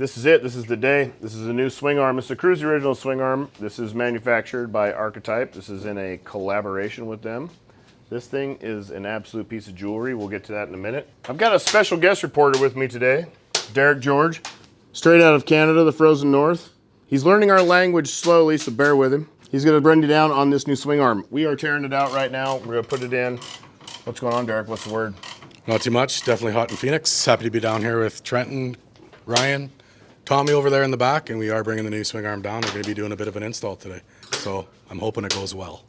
This is it. This is the day. This is a new swing arm. It's a Kruesi Originals swing arm. This is manufactured by Archetype. This is in a collaboration with them. This thing is an absolute piece of jewelry. We'll get to that in a minute. I've got a special guest reporter with me today, Derek George, straight out of Canada, the frozen north. He's learning our language slowly, so bear with him. He's going to bring you down on this new swing arm. We are tearing it out right now. We're going to put it in. What's going on, Derek? What's the word? Not too much. Definitely hot in Phoenix. Happy to be down here with Trenton, Ryan, Tommy over there in the back, and we are bringing the new swing arm down. We're going to be doing a bit of an install today, so I'm hoping it goes well.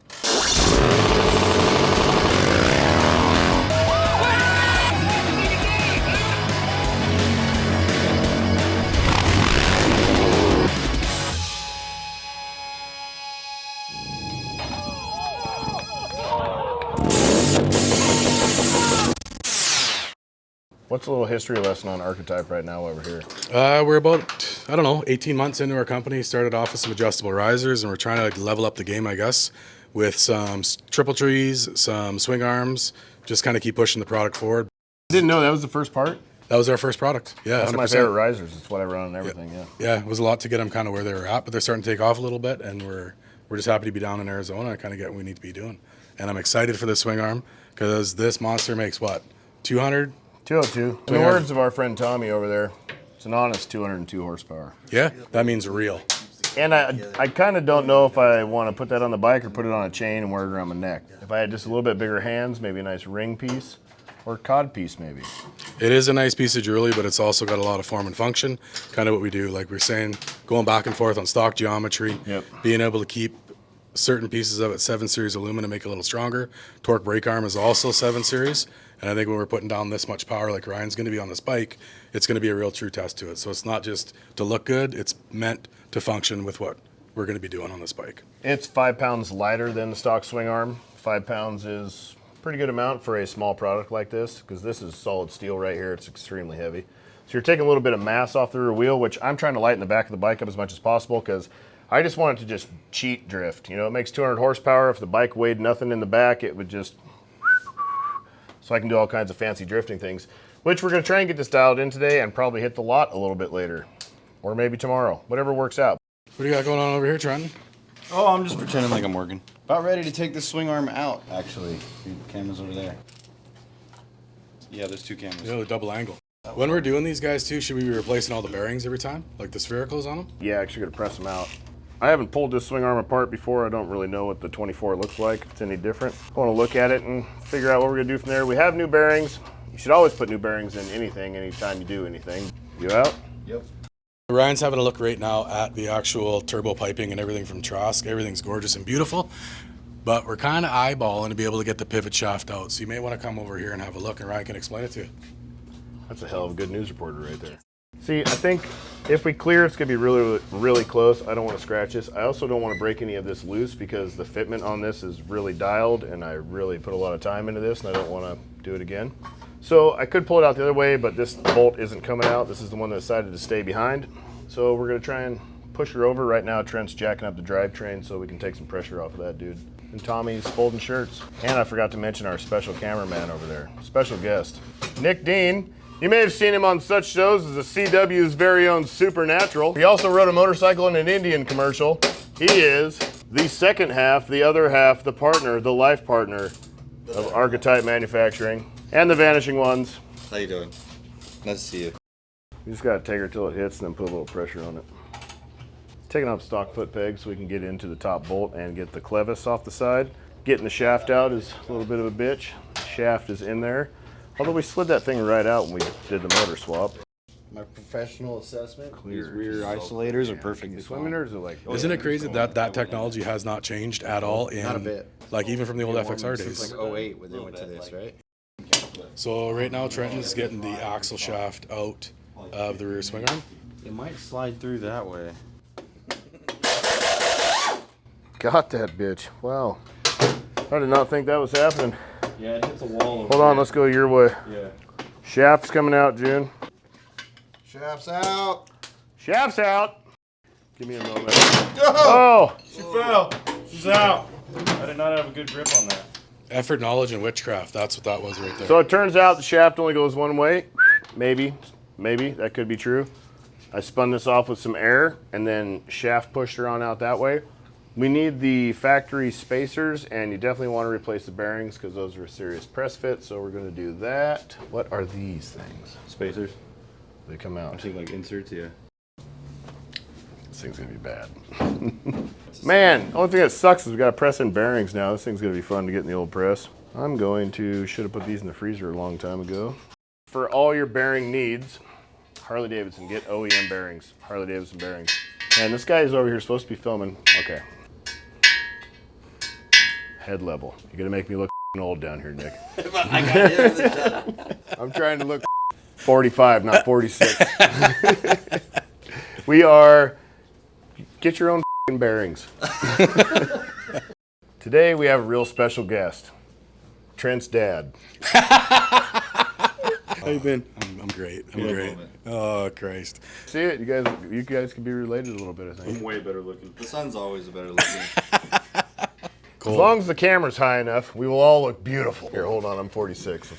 What's a little history lesson on Archetype right now over here? We're about, 18 months into our company. Started off with some adjustable risers, and we're trying to level up the game, I guess, with some triple trees, some swing arms, just kind of keep pushing the product forward. I didn't know that was the first part. That was our first product. Yeah, that's 100%. My favorite risers. It's what I run on everything. Yeah, it was a lot to get them kind of where they were at, but they're starting to take off a little bit, and we're just happy to be down in Arizona and kind of get what we need to be doing. And I'm excited for this swing arm because this monster makes what, 200? 202. In the words of our friend Tommy over there, it's an honest 202 horsepower. Yeah, that means real. And I kind of don't know if I want to put that on the bike or put it on a chain and wear it around my neck. If I had just a little bit bigger hands, maybe a nice ring piece or cod piece maybe. It is a nice piece of jewelry, but it's also got a lot of form and function. Kind of what we do, like we're saying, going back and forth on stock geometry, being able to keep certain pieces of it 7 series aluminum, make it a little stronger. Torque brake arm is also 7 series. And I think when we're putting down this much power like Ryan's going to be on this bike, it's going to be a real true test to it. So it's not just to look good, it's meant to function with what we're going to be doing on this bike. It's 5 pounds lighter than the stock swing arm. 5 pounds is a pretty good amount for a small product like this, because this is solid steel right here. It's extremely heavy. So you're taking a little bit of mass off the rear wheel, which I'm trying to lighten the back of the bike up as much as possible, because I just want it to just cheat drift. You know, it makes 200 horsepower. If the bike weighed nothing in the back, it would just... So I can do all kinds of fancy drifting things, which we're going to try and get this dialed in today and probably hit the lot a little bit later. Or maybe tomorrow, whatever works out. What do you got going on over here, Trenton? Oh, I'm just pretending like I'm working. About ready to take the swing arm out, actually. The camera's over there. Yeah, there's 2 cameras. Yeah, the double angle. When we're doing these guys too, should we be replacing all the bearings every time? Like the sphericals on them? Yeah, actually going to press them out. I haven't pulled this swing arm apart before. I don't really know what the 24 looks like, if it's any different. I want to look at it and figure out what we're going to do from there. We have new bearings. You should always put new bearings in anything, anytime you do anything. You out? Yep. Ryan's having a look right now at the actual turbo piping and everything from Trask. Everything's gorgeous and beautiful, but we're kind of eyeballing to be able to get the pivot shaft out. So you may want to come over here and have a look, and Ryan can explain it to you. That's a hell of a good news reporter right there. See, I think if we clear, it's going to be really, really close. I don't want to scratch this. I also don't want to break any of this loose because the fitment on this is really dialed, and I really put a lot of time into this, and I don't want to do it again. So I could pull it out the other way, but this bolt isn't coming out. This is the one that decided to stay behind. So we're going to try and push her over. Right now, Trent's jacking up the drivetrain so we can take some pressure off of that dude. And Tommy's folding shirts. And I forgot to mention our special cameraman over there. Special guest, Nick Dean. You may have seen him on such shows as the CW's very own Supernatural. He also rode a motorcycle in an Indian commercial. He is the second half, the other half, the partner, the life partner of Archetype Manufacturing and the Vanishing Ones. How you doing? Nice to see you. You just gotta take her till it hits and then put a little pressure on it. Taking off stock foot pegs so we can get into the top bolt and get the clevis off the side. Getting the shaft out is a little bit of a bitch. The shaft is in there. Although we slid that thing right out when we did the motor swap. My professional assessment, Clear. these rear isolators are perfect. Swimmers are like... Isn't it crazy that that technology has not changed at all in... Not a bit. Like even from the old FXR days. It's like 08 when they went to this, right? So right now Trenton's getting the axle shaft out of the rear swing arm. It might slide through that way. Got that bitch. Wow. I did not think that was happening. Yeah, it hits a wall. Hold on, let's go your way. Yeah. Shaft's coming out, June. Shaft's out. Shaft's out. Give me a moment. Oh! Oh! She fell. She's out. I did not have a good grip on that. Effort, knowledge, and witchcraft. That's what that was right there. So it turns out the shaft only goes one way. Maybe. That could be true. I spun this off with some air and then shaft pushed her on out that way. We need the factory spacers, and you definitely want to replace the bearings because those are a serious press fit, so we're going to do that. What are these things? Spacers. They come out. I'm thinking like inserts, yeah. This thing's going to be bad. Man, the only thing that sucks is we got to press in bearings now. This thing's going to be fun to get in the old press. I'm going to, should have put these in the freezer a long time ago. For all your bearing needs, Harley Davidson, get OEM bearings, Harley Davidson bearings. And this guy is over here supposed to be filming. Okay. Head level. You're gonna make me look old down here, Nick. I got you in the shot. I'm trying to look 45, not 46. We are, get your own bearings. Today we have a real special guest, Trent's dad. How you been? I'm great. I'm great. Oh, Christ. See it? You guys can be related a little bit, I think. I'm way better looking. The sun's always better looking. As long as the camera's high enough, we will all look beautiful. Here, hold on, I'm 46.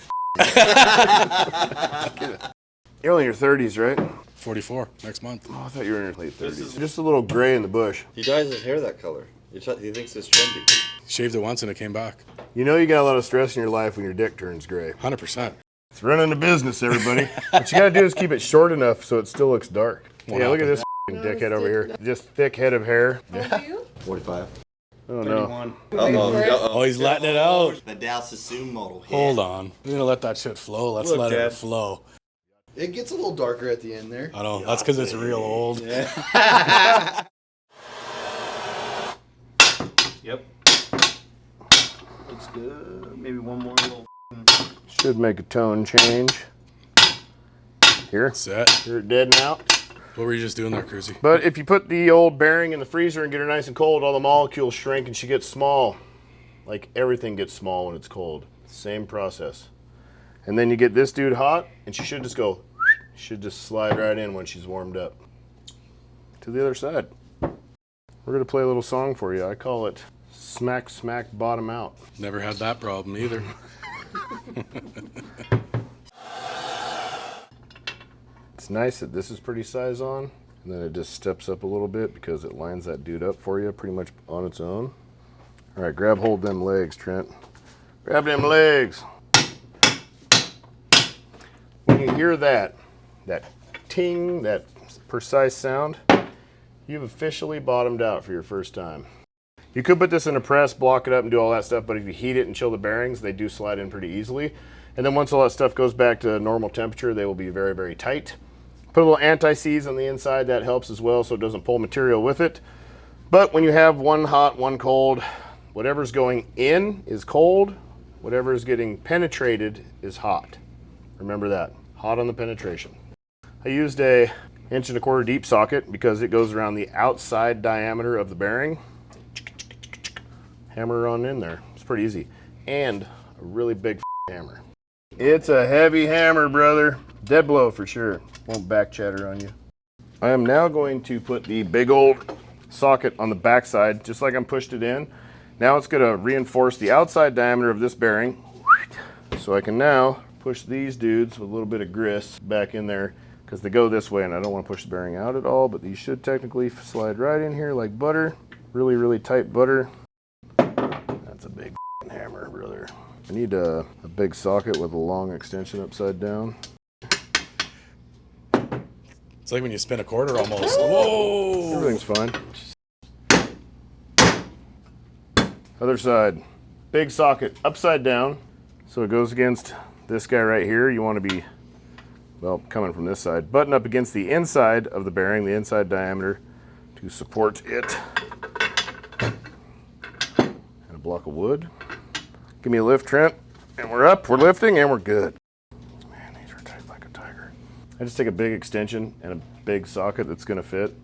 You're only in your 30s, right? 44 next month. Oh, I thought you were in your late 30s. Just a little gray in the bush. He dyes his hair that color. He thinks it's trendy. Shaved it once and it came back. You know you got a lot of stress in your life when your dick turns gray. 100%. It's running the business, everybody. What you gotta do is keep it short enough so it still looks dark. What Yeah, look at happened? this dickhead over here. Just thick head of hair. How old are you? 45. Oh no. 31. Oh, he's letting it out. The Dallas Assume model. Hold on. We're going to let that shit flow. Let's Look, let Dad. it flow. It gets a little darker at the end there. I know. That's because it's real old. Yeah. Yep. Looks good. Maybe one more little. Should make a tone change. Here. Set. You're dead now. What were you just doing there, Kruesi? But if you put the old bearing in the freezer and get her nice and cold, all the molecules shrink and she gets small. Like everything gets small when it's cold. Same process. And then you get this dude hot and she should just go, should just slide right in when she's warmed up. To the other side. We're gonna play a little song for you. I call it Smack Smack Bottom Out. Never had that problem either. It's nice that this is pretty size on, and then it just steps up a little bit because it lines that dude up for you pretty much on its own. All right, grab hold of them legs, Trent. Grab them legs. When you hear that ting, that precise sound, you've officially bottomed out for your first time. You could put this in a press, block it up, and do all that stuff, but if you heat it and chill the bearings, they do slide in pretty easily. And then once all that stuff goes back to normal temperature, they will be very, very tight. Put a little anti-seize on the inside, that helps as well so it doesn't pull material with it. But when you have one hot, one cold, whatever's going in is cold, whatever is getting penetrated is hot. Remember that, hot on the penetration. I used a 1.25 inch deep socket because it goes around the outside diameter of the bearing. Hammer on in there, it's pretty easy. And a really big hammer. It's a heavy hammer, brother. Dead blow for sure. Won't back chatter on you. I am now going to put the big old socket on the back side, just like I'm pushed it in. Now it's gonna reinforce the outside diameter of this bearing. So I can now push these dudes with a little bit of grist back in there because they go this way and I don't want to push the bearing out at all, but these should technically slide right in here like butter. Really, really tight butter. That's a big hammer, brother. I need a big socket with a long extension upside down. It's like when you spin a quarter almost. Whoa! Everything's fine. Other side. Big socket upside down. So it goes against this guy right here. You want to be, well, coming from this side. Button up against the inside of the bearing, the inside diameter, to support it. And a block of wood. Give me a lift, Trent. And we're up, we're lifting, and we're good. Man, these are tight like a tiger. I just take a big extension and a big socket that's gonna fit.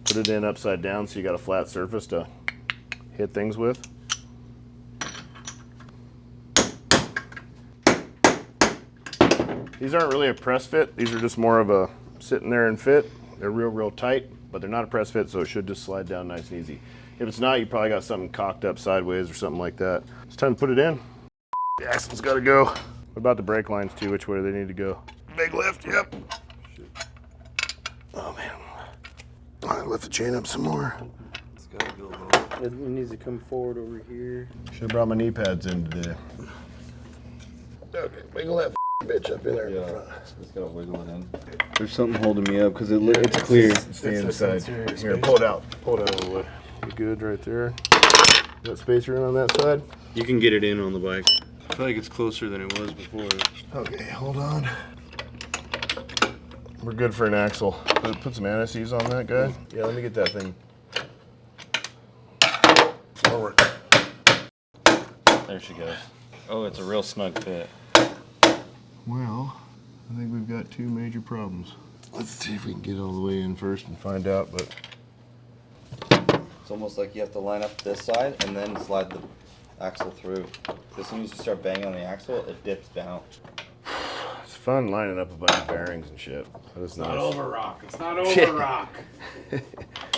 Put it in upside down so you got a flat surface to hit things with. These aren't really a press fit. These are just more of a sitting there and fit. They're real, real tight, but they're not a press fit, so it should just slide down nice and easy. If it's not, you probably got something cocked up sideways or something like that. It's time to put it in. The axle's gotta go. What about the brake lines too? Which way do they need to go? Big lift, yep. Shit. Oh man. Lift the chain up some more. It's gotta go low. It needs to come forward over here. Should have brought my knee pads in today. Okay, wiggle that bitch up in there. Yeah, it's gotta wiggle it in. There's something holding me up because it's clear. It's the inside. Here, pull it out. Pull it out of the way. You good right there? Got space room on that side? You can get it in on the bike. I feel like it's closer than it was before. Okay, hold on. We're good for an axle. Put some anti-seize on that guy. Yeah, let me get that thing forward. There she goes. Oh, it's a real snug fit. Well, I think we've got two major problems. Let's see if we can get all the way in first and find out, but It's almost like you have to line up this side and then slide the axle through. As soon as you start banging on the axle, it dips down. it's fun lining up a bunch of bearings and shit. That is nice. Not over rock. It's not over rock.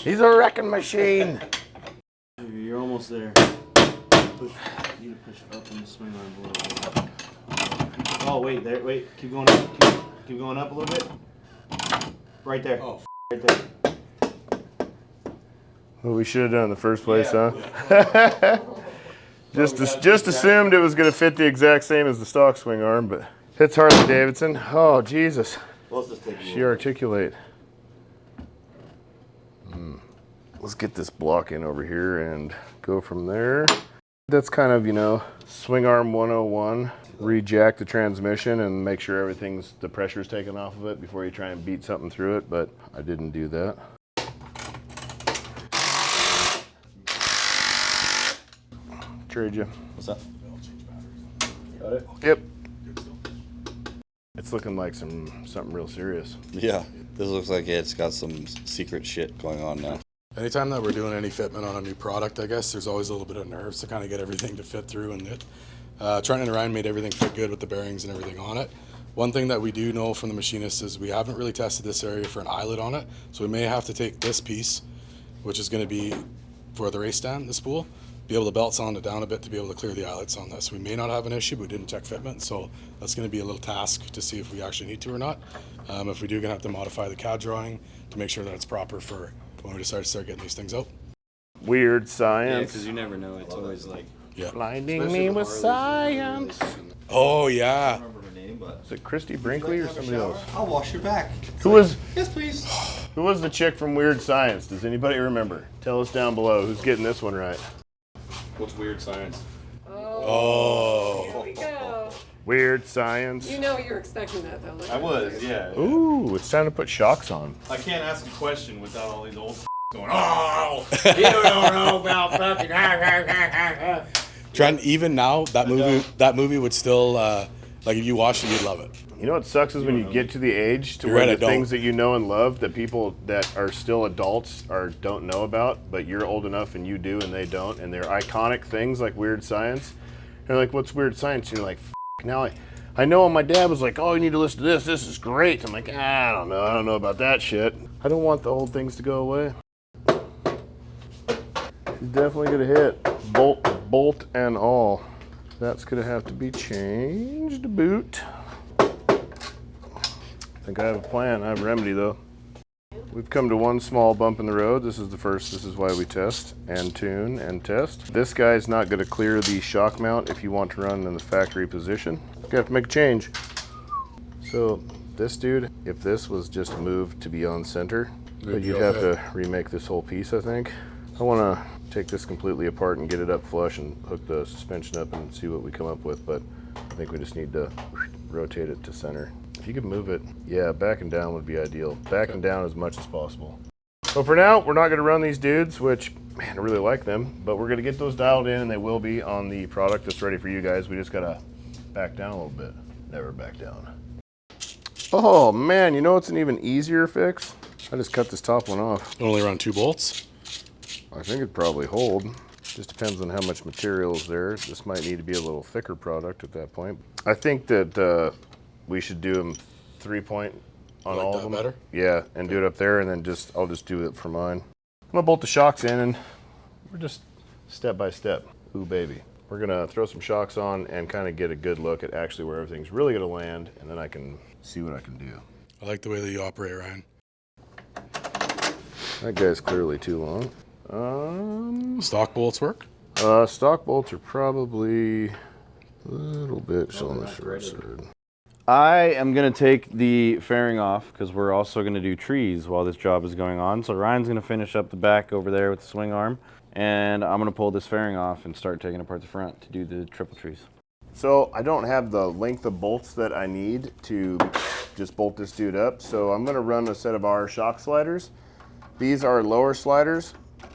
He's a wrecking machine. You're almost there. Push. You need to push up on the swing arm a little bit. Oh wait, there. Wait, keep going up. Keep going up a little bit. Right there. Oh, right there. What we should have done in the first place, huh? just assumed it was going to fit the exact same as the stock swing arm, but it's Harley Davidson. Oh, Jesus. Let's just take She articulate. Let's get this block in over here and go from there. That's kind of, swing arm 101. Rejack the transmission and make sure the pressure's taken off of it before you try and beat something through it, but I didn't do that. Trade you. What's that? Got it? Yep. It's looking like something real serious. Yeah, this looks like it's got some secret shit going on now. Anytime that we're doing any fitment on a new product, I guess there's always a little bit of nerves to kind of get everything to fit through, and Trent and Ryan made everything fit good with the bearings and everything on it. One thing that we do know from the machinist is we haven't really tested this area for an eyelet on it, so we may have to take this piece, which is going to be for the race stand, the spool, be able to belt saw it down a bit to be able to clear the eyelets on this. We may not have an issue, but we didn't check fitment, so that's going to be a little task to see if we actually need to or not. If we do, going to have to modify the CAD drawing to make sure that it's proper for when we decide to start getting these things out. Weird Yeah, science. because you never know. It's always like. Yeah. Blinding me with science. Oh yeah. remember her name, but Is it Christy Brinkley or somebody else? I'll wash your back. Who was Yes, please. who was the chick from Weird Science? Does anybody remember? Tell us down below who's getting this one right. What's weird science? Oh. Here we go. Weird Science. You know you're expecting that though. Look I at was, yeah. Ooh, it's time to put shocks on. I can't ask a question without all these old going, oh, you don't know about fucking. Trent, even now, that movie would still, like if you watched it, you'd love it. You know what sucks is when you get to the age to You're where right, I the don't. things that you know and love that people that are still adults don't know about, but you're old enough and you do and they don't, and they're iconic things like Weird Science. They're like, what's Weird Science? And you're like, now I know my dad was like, oh, you need to listen to this. This is great. I'm like, I don't know about that shit. I don't want the old things to go away. She's definitely gonna hit bolt and all. That's gonna have to be changed to boot. I think I have a plan. I have a remedy though. We've come to one small bump in the road. This is the first. This is why we test and tune and test. This guy's not going to clear the shock mount if you want to run in the factory position. You have to make a change. So this dude, if this was just moved to be on center, but you'd have to remake this whole piece, I think. I want to take this completely apart and get it up flush and hook the suspension up and see what we come up with, but I think we just need to rotate it to center. If you could move it, yeah, back and down would be ideal. Back and down as much as possible. So for now, we're not gonna run these dudes, which, man, I really like them, but we're gonna get those dialed in and they will be on the product that's ready for you guys. We just gotta back down a little bit. Never back down. Oh man, you know what's an even easier fix? I just cut this top one off. Only run 2 bolts. I think it'd probably hold. Just depends on how much material is there. This might need to be a little thicker product at that point. I think that we should do them 3-point on Like all that of them. better? Yeah, and do it up there, and then I'll just do it for mine. I'm gonna bolt the shocks in, and we're just step by step. Ooh, baby. We're gonna throw some shocks on and kind of get a good look at actually where everything's really gonna land, and then I can see what I can do. I like the way that you operate, Ryan. That guy's clearly too long. Stock bolts work. Stock bolts are probably a little bit on the short side. I am going to take the fairing off because we're also going to do trees while this job is going on. So Ryan's going to finish up the back over there with the swing arm, and I'm going to pull this fairing off and start taking apart the front to do the triple trees. So I don't have the length of bolts that I need to just bolt this dude up. So I'm going to run a set of our shock sliders. These are lower sliders,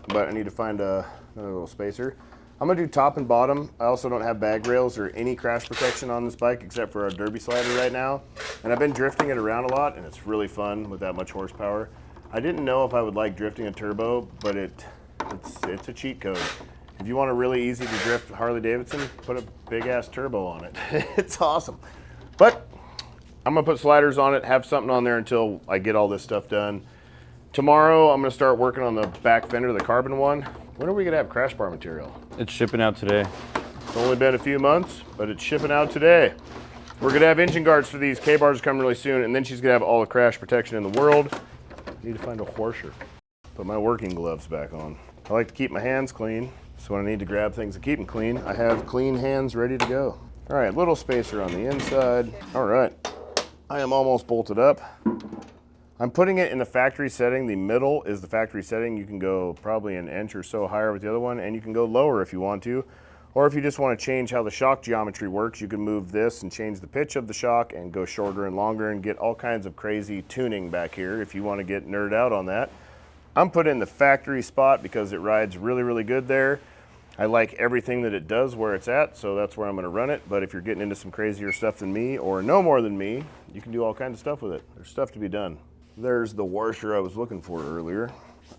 but I need to find another little spacer. I'm gonna do top and bottom. I also don't have bag rails or any crash protection on this bike except for our derby slider right now. And I've been drifting it around a lot, and it's really fun with that much horsepower. I didn't know if I would like drifting a turbo, but it's a cheat code. If you want a really easy to drift Harley Davidson, put a big ass turbo on it. It's awesome. But I'm gonna put sliders on it, have something on there until I get all this stuff done. Tomorrow, I'm gonna start working on the back fender, the carbon one. When are we gonna have crash bar material? It's shipping out today. It's only been a few months, but it's shipping out today. We're gonna have engine guards for these. K-bars coming really soon, and then she's gonna have all the crash protection in the world. Need to find a horseshoe. Put my working gloves back on. I like to keep my hands clean, so when I need to grab things and keep them clean, I have clean hands ready to go. All right, little spacer on the inside. All right, I am almost bolted up. I'm putting it in the factory setting. The middle is the factory setting. You can go probably an inch or so higher with the other one, and you can go lower if you want to. Or if you just want to change how the shock geometry works, you can move this and change the pitch of the shock and go shorter and longer and get all kinds of crazy tuning back here if you want to get nerd out on that. I'm putting in the factory spot because it rides really, really good there. I like everything that it does where it's at, so that's where I'm going to run it. But if you're getting into some crazier stuff than me, or no more than me, you can do all kinds of stuff with it. There's stuff to be done. There's the washer I was looking for earlier.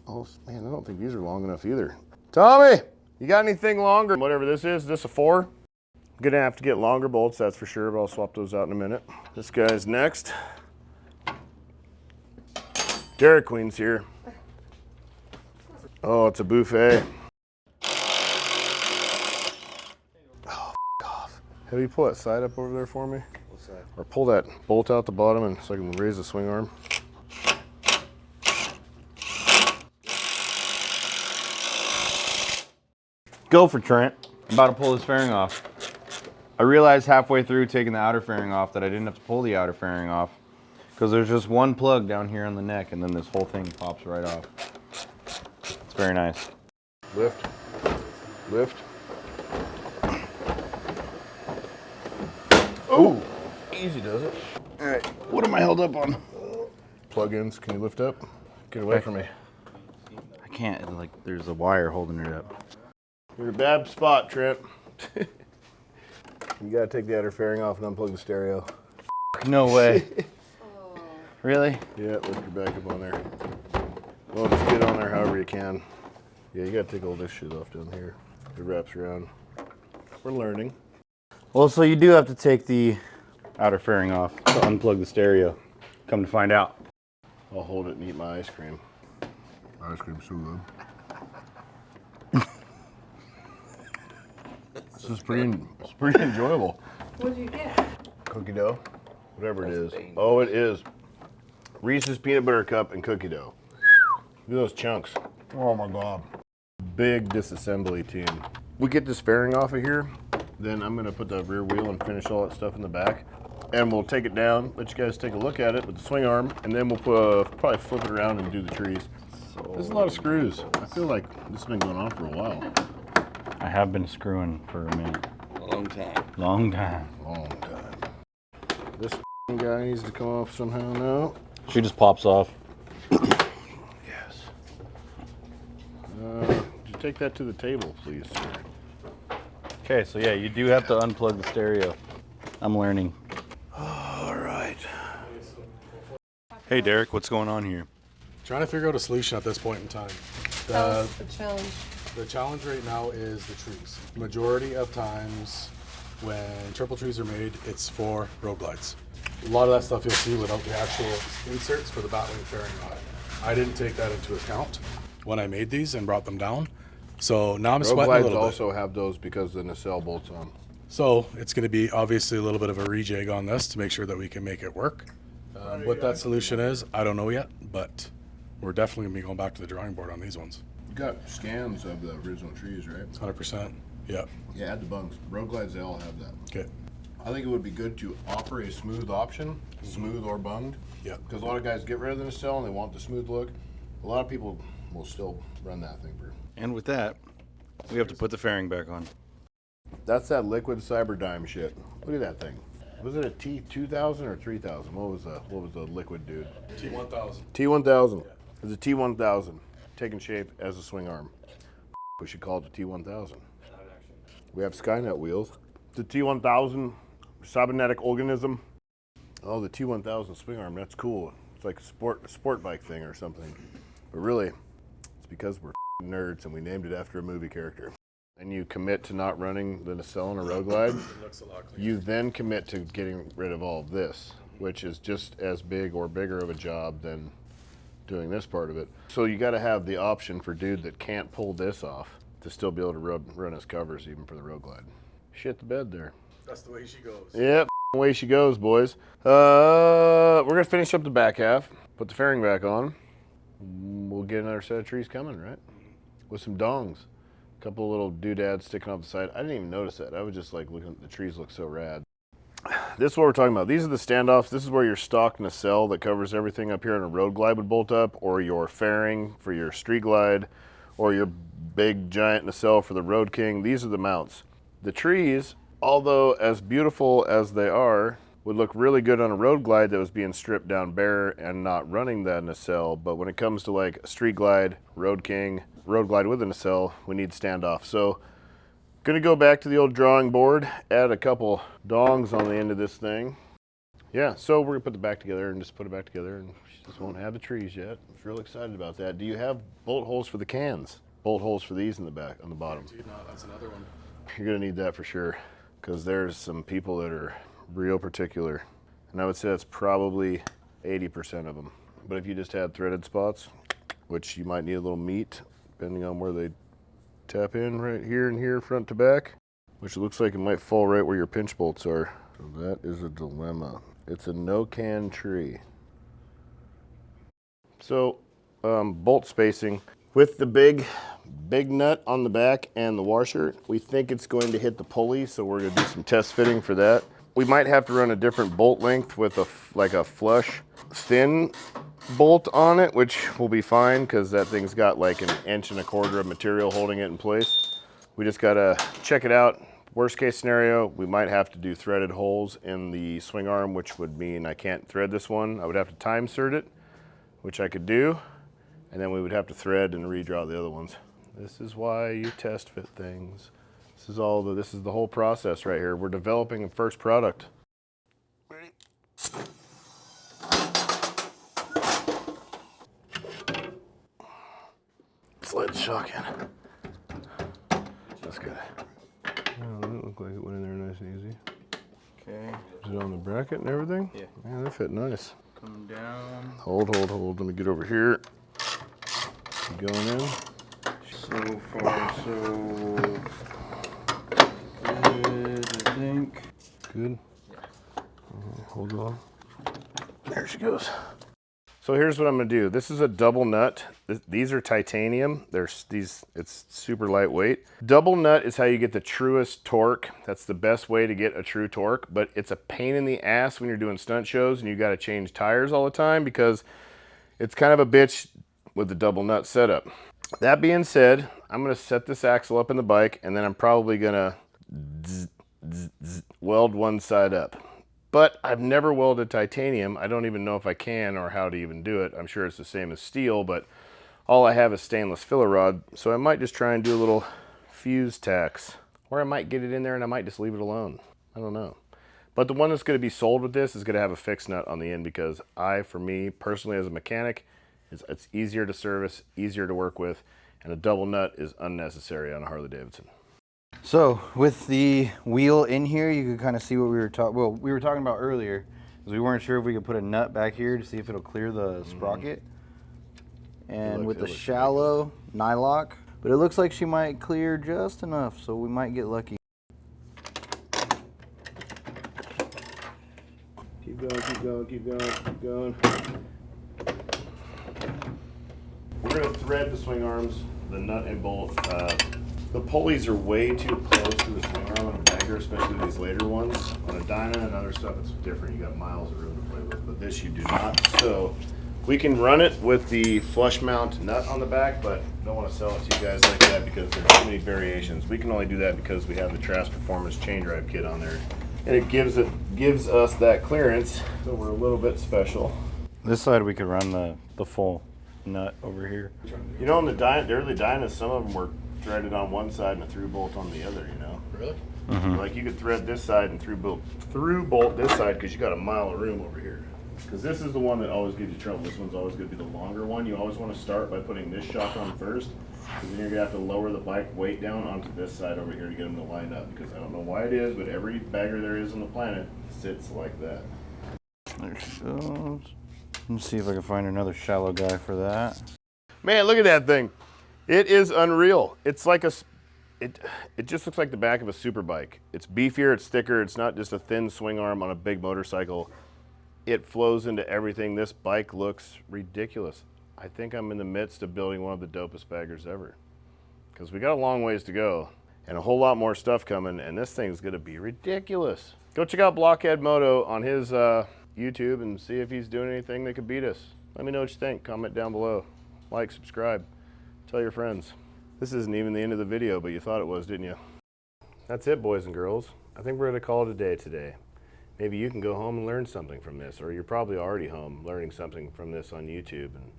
Oh man, I don't think these are long enough either. Tommy, you got anything longer? Whatever this is this a 4? I'm gonna have to get longer bolts, that's for sure, but I'll swap those out in a minute. This guy's next. Dairy Queen's here. Oh, it's a buffet. Oh, off. Have you pull that side up over there for me? What side? Or pull that bolt out the bottom and so I can raise the swing arm. Go for Trent. I'm about to pull this fairing off. I realized halfway through taking the outer fairing off that I didn't have to pull the outer fairing off because there's just one plug down here on the neck and then this whole thing pops right off. It's very nice. Lift. Lift. Oh, easy does it. All right, what am I held up on? Plug-ins, can you lift up? Get away from me. I can't, like there's a wire holding it up. You're in a bad spot, Trent. You gotta take the outer fairing off and unplug the stereo. No way. Really? Yeah, lift your back up on there. Well, just get on there however you can. Yeah, you gotta take all this shit off down here. It wraps around. We're learning. Well, so you do have to take the outer fairing off to unplug the stereo. Come to find out. I'll hold it and eat my ice cream. Ice cream's so good. This is pretty enjoyable. What did you get? Cookie dough, whatever it is. Oh, it is. Reese's peanut butter cup and cookie dough. Look at those chunks. Oh my God. Big disassembly team. We get this fairing off of here, then I'm gonna put the rear wheel and finish all that stuff in the back. And we'll take it down, let you guys take a look at it with the swing arm, and then we'll probably flip it around and do the trees. There's a lot of screws. I feel like this has been going on for a while. I have been screwing for a minute. Long time. Long time. Long time. This guy needs to come off somehow now. She just pops off. Yes. Would you take that to the table, please, sir? Okay, so yeah, you do have to unplug the stereo. I'm learning. All right. Hey Derek, what's going on here? Trying to figure out a solution at this point in time. Tell us the challenge. The challenge right now is the trees. Majority of times when triple trees are made, it's for road glides. A lot of that stuff you'll see without the actual inserts for the batwing fairing on it. I didn't take that into account when I made these and brought them down. So now I'm Road sweating a glides little bit. also have those because the nacelle bolts on. So it's going to be obviously a little bit of a rejig on this to make sure that we can make it work. What that solution is, I don't know yet, but we're definitely gonna be going back to the drawing board on these ones. You got scans of the original trees, right? 100%. Yeah. Yeah, add the bungs. Road glides, they all have that. Okay. I think it would be good to offer a smooth option, smooth or bunged. Yeah. Because a lot of guys get rid of the nacelle and they want the smooth look. A lot of people will still run that thing for. And with that, we have to put the fairing back on. That's that liquid Cyberdyne shit. Look at that thing. Was it a T2000 or 3000? What was the liquid dude? T1000. T1000. It's a T1000 taking shape as a swing arm. We should call it the T1000. We have Skynet wheels. The T1000 cybernetic organism. Oh, the T1000 swing arm. That's cool. It's like a sport bike thing or something. But really, it's because we're nerds and we named it after a movie character. And you commit to not running the nacelle on a road glide. It looks a lot cleaner. You then commit to getting rid of all of this, which is just as big or bigger of a job than doing this part of it. So you got to have the option for dude that can't pull this off to still be able to run his covers even for the road glide. Shit the bed there. That's the way she goes. Yep, away she goes, boys. We're gonna finish up the back half, put the fairing back on. We'll get another set of trees coming, right? With some dongs. A couple of little doodads sticking off the side. I didn't even notice that. I was just like looking at the trees look so rad. This is what we're talking about. These are the standoffs. This is where your stock nacelle that covers everything up here on a road glide would bolt up, or your fairing for your street glide, or your big giant nacelle for the Road King. These are the mounts. The trees, although as beautiful as they are, would look really good on a road glide that was being stripped down bare and not running that nacelle. But when it comes to like a street glide, Road King, road glide with a nacelle, we need standoff. So gonna go back to the old drawing board, add a couple dongs on the end of this thing. Yeah, so we're gonna put the back together and just put it back together, and she just won't have the trees yet. I was real excited about that. Do you have bolt holes for the cans? Bolt holes for these in the back, on the bottom. Dude, no, that's another one. You're gonna need that for sure, because there's some people that are real particular. And I would say that's probably 80% of them. But if you just had threaded spots, which you might need a little meat, depending on where they tap in, right here and here, front to back, which looks like it might fall right where your pinch bolts are. So that is a dilemma. It's a no-can tree. So, bolt spacing. With the big nut on the back and the washer, we think it's going to hit the pulley, so we're gonna do some test fitting for that. We might have to run a different bolt length with like a flush, thin bolt on it, which will be fine because that thing's got like 1.25 inches of material holding it in place. We just gotta check it out. Worst case scenario, we might have to do threaded holes in the swing arm, which would mean I can't thread this one. I would have to time insert it, which I could do, and then we would have to thread and redraw the other ones. This is why you test fit things. This is the whole process right here. We're developing a first product. Ready? Slide the shock in. That's good. Oh, that looked like it went in there nice and easy. Okay. Is it on the bracket and everything? Yeah. Yeah, they fit nice. Come down. Hold. Let me get over here. Going in. So far, so good, I think. Good. Hold on. There she goes. So here's what I'm gonna do. This is a double nut. These are titanium. It's super lightweight. Double nut is how you get the truest torque. That's the best way to get a true torque, but it's a pain in the ass when you're doing stunt shows and you gotta change tires all the time because it's kind of a bitch with the double nut setup. That being said, I'm gonna set this axle up in the bike and then I'm probably gonna weld one side up. But I've never welded titanium. I don't even know if I can or how to even do it. I'm sure it's the same as steel, but all I have is stainless filler rod. So I might just try and do a little fuse tacks, or I might get it in there and I might just leave it alone. I don't know. But the one that's gonna be sold with this is gonna have a fixed nut on the end because for me, personally as a mechanic, it's easier to service, easier to work with, and a double nut is unnecessary on a Harley Davidson. So with the wheel in here, you can kind of see what we were talking about earlier, because we weren't sure if we could put a nut back here to see if it'll clear the sprocket. And with the shallow nylock, but it looks like she might clear just enough, so we might get lucky. Keep going. We're gonna thread the swing arms, the nut and bolt. The pulleys are way too close to the swing arm on a bagger, especially these later ones. On a Dyna and other stuff, it's different. You got miles of room to play with, but this you do not. So we can run it with the flush mount nut on the back, but don't want to sell it to you guys like that because there's too many variations. We can only do that because we have the Trask Performance chain drive kit on there, and it gives us that clearance. So we're a little bit special. This side we could run the full nut over here. You know, in the early Dynas, some of them were threaded on one side and a through bolt on the other, you know? Really? Like you could thread this side and through bolt this side because you got a mile of room over here. Because this is the one that always gives you trouble. This one's always going to be the longer one. You always want to start by putting this shock on first, because then you're going to have to lower the bike weight down onto this side over here to get them to line up. Because I don't know why it is, but every bagger there is on the planet sits like that. There she goes. Let's see if I can find another shallow guy for that. Man, look at that thing. It is unreal. It's like it just looks like the back of a super bike. It's beefier, it's thicker, it's not just a thin swing arm on a big motorcycle. It flows into everything. This bike looks ridiculous. I think I'm in the midst of building one of the dopest baggers ever. Because we got a long ways to go and a whole lot more stuff coming, and this thing's gonna be ridiculous. Go check out Blockhead Moto on his YouTube and see if he's doing anything that could beat us. Let me know what you think. Comment down below. Like, subscribe. Tell your friends. This isn't even the end of the video, but you thought it was, didn't you? That's it, boys and girls. I think we're gonna call it a day today. Maybe you can go home and learn something from this, or you're probably already home learning something from this on YouTube, and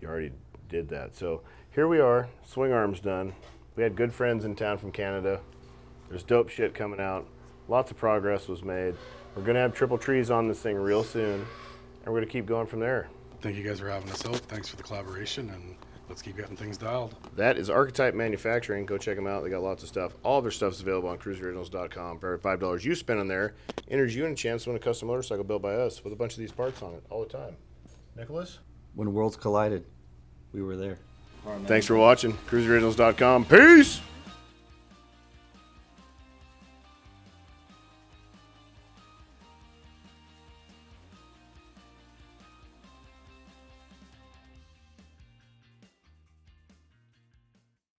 you already did that. So here we are, swing arms done. We had good friends in town from Canada. There's dope shit coming out. Lots of progress was made. We're gonna have triple trees on this thing real soon, and we're gonna keep going from there. Thank you guys for having us out. Thanks for the collaboration, and let's keep getting things dialed. That is Archetype Manufacturing. Go check them out. They got lots of stuff. All of their stuff is available on KruesiOriginals.com. For every $5 you spend on there, enters you in a chance to win a custom motorcycle built by us with a bunch of these parts on it all the time. Nicholas? When worlds collided, we were there. Thanks for watching. KruesiOriginals.com. Peace!